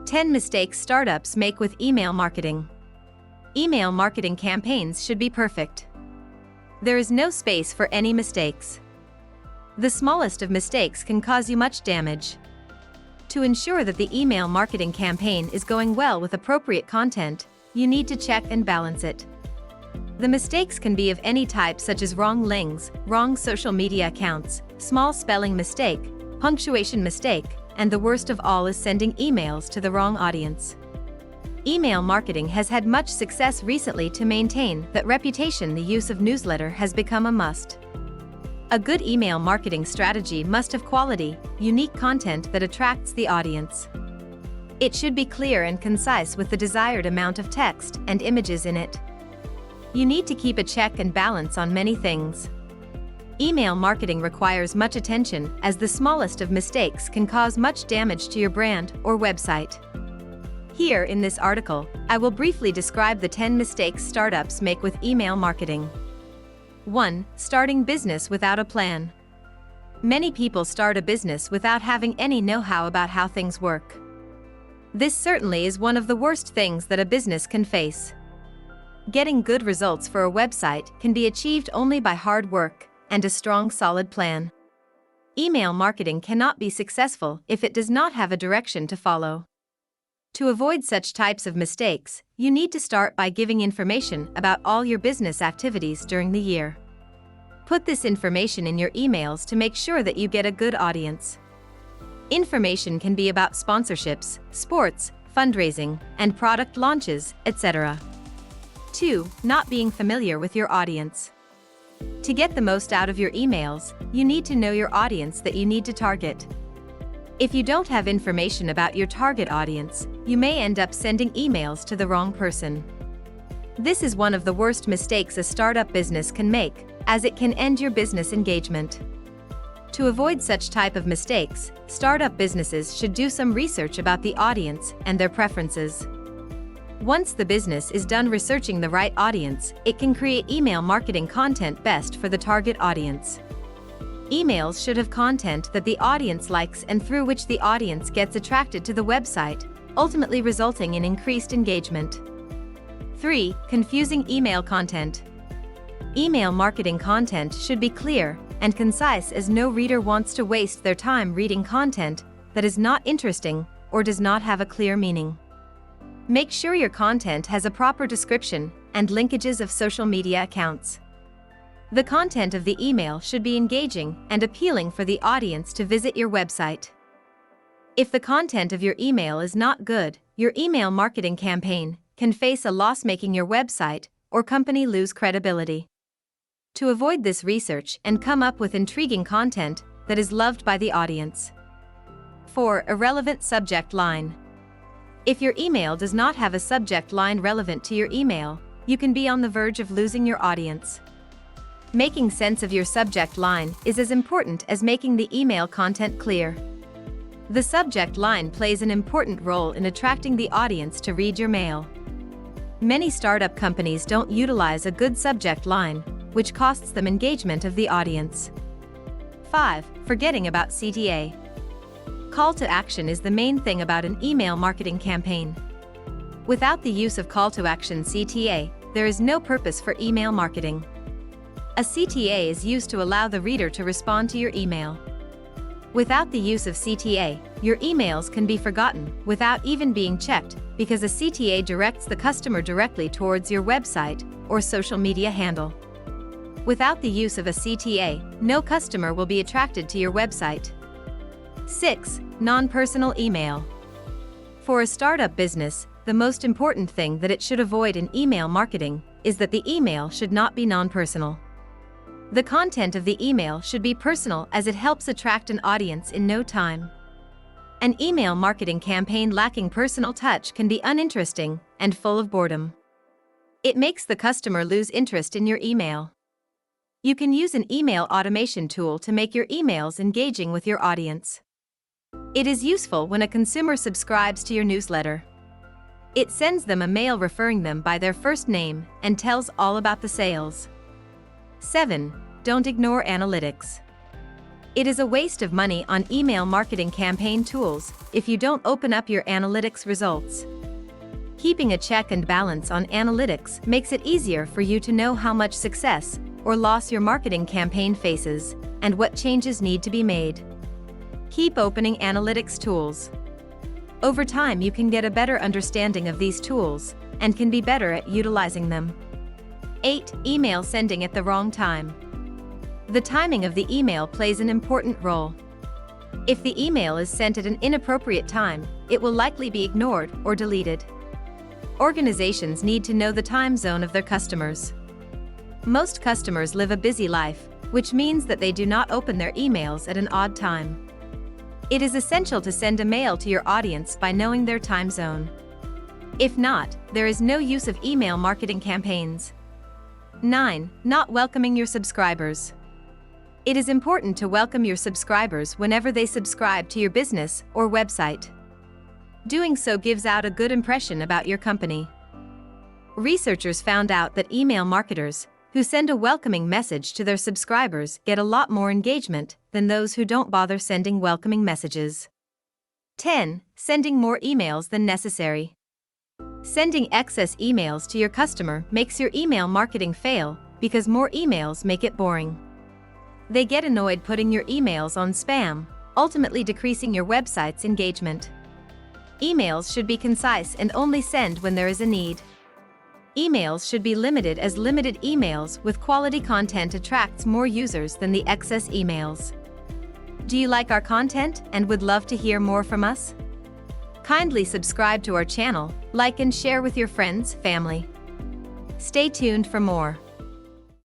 10 mistakes startups make with email marketing. Email marketing campaigns should be perfect. There is no space for any mistakes. The smallest of mistakes can cause you much damage. To ensure that the email marketing campaign is going well with appropriate content, you need to check and balance it. The mistakes can be of any type, such as wrong links, wrong social media accounts, small spelling mistake, punctuation mistake, and the worst of all is sending emails to the wrong audience. Email marketing has had much success recently. To maintain that reputation, the use of newsletter has become a must. A good email marketing strategy must have quality, unique content that attracts the audience. It should be clear and concise with the desired amount of text and images in it. You need to keep a check and balance on many things. Email marketing requires much attention, as the smallest of mistakes can cause much damage to your brand or website. Here in this article, I will briefly describe the 10 mistakes startups make with email marketing. 1. Starting business without a plan. Many people start a business without having any know-how about how things work. This certainly is one of the worst things that a business can face. Getting good results for a website can be achieved only by hard work and a strong, solid plan. Email marketing cannot be successful if it does not have a direction to follow. To avoid such types of mistakes, you need to start by giving information about all your business activities during the year. Put this information in your emails to make sure that you get a good audience. Information can be about sponsorships, sports, fundraising, and product launches, etc. 2. Not being familiar with your audience. To get the most out of your emails, you need to know your audience that you need to target. If you don't have information about your target audience, you may end up sending emails to the wrong person. This is one of the worst mistakes a startup business can make, as it can end your business engagement. To avoid such type of mistakes, startup businesses should do some research about the audience and their preferences. Once the business is done researching the right audience, it can create email marketing content best for the target audience. Emails should have content that the audience likes and through which the audience gets attracted to the website, ultimately resulting in increased engagement. 3. Confusing email content. Email marketing content should be clear and concise, as no reader wants to waste their time reading content that is not interesting or does not have a clear meaning. Make sure your content has a proper description and linkages of social media accounts. The content of the email should be engaging and appealing for the audience to visit your website. If the content of your email is not good, your email marketing campaign can face a loss, making your website or company lose credibility. To avoid this, research and come up with intriguing content that is loved by the audience. 4. Irrelevant subject line. If your email does not have a subject line relevant to your email, you can be on the verge of losing your audience. Making sense of your subject line is as important as making the email content clear. The subject line plays an important role in attracting the audience to read your mail. Many startup companies don't utilize a good subject line, which costs them engagement of the audience. 5. Forgetting about CTA. Call to action is the main thing about an email marketing campaign. Without the use of call to action CTA, there is no purpose for email marketing. A CTA is used to allow the reader to respond to your email. Without the use of CTA, your emails can be forgotten without even being checked, because a CTA directs the customer directly towards your website or social media handle. Without the use of a CTA, no customer will be attracted to your website. 6. Non-personal email. For a startup business, the most important thing that it should avoid in email marketing is that the email should not be non-personal. The content of the email should be personal, as it helps attract an audience in no time. An email marketing campaign lacking personal touch can be uninteresting and full of boredom. It makes the customer lose interest in your email. You can use an email automation tool to make your emails engaging with your audience. It is useful when a consumer subscribes to your newsletter. It sends them a mail referring them by their first name and tells all about the sales. 7. Don't ignore analytics. It is a waste of money on email marketing campaign tools if you don't open up your analytics results. Keeping a check and balance on analytics makes it easier for you to know how much success or loss your marketing campaign faces and what changes need to be made. Keep opening analytics tools. Over time, you can get a better understanding of these tools and can be better at utilizing them. 8. Email sending at the wrong time. The timing of the email plays an important role. If the email is sent at an inappropriate time, it will likely be ignored or deleted. Organizations need to know the time zone of their customers. Most customers live a busy life, which means that they do not open their emails at an odd time. It is essential to send a mail to your audience by knowing their time zone. If not, there is no use of email marketing campaigns. 9. Not welcoming your subscribers. It is important to welcome your subscribers whenever they subscribe to your business or website. Doing so gives out a good impression about your company. Researchers found out that email marketers who send a welcoming message to their subscribers get a lot more engagement than those who don't bother sending welcoming messages. 10. Sending more emails than necessary. Sending excess emails to your customer makes your email marketing fail because more emails make it boring. They get annoyed putting your emails on spam, ultimately decreasing your website's engagement. Emails should be concise and only send when there is a need. Emails should be limited, as limited emails with quality content attracts more users than the excess emails. Do you like our content and would love to hear more from us? Kindly subscribe to our channel, like and share with your friends, family. Stay tuned for more.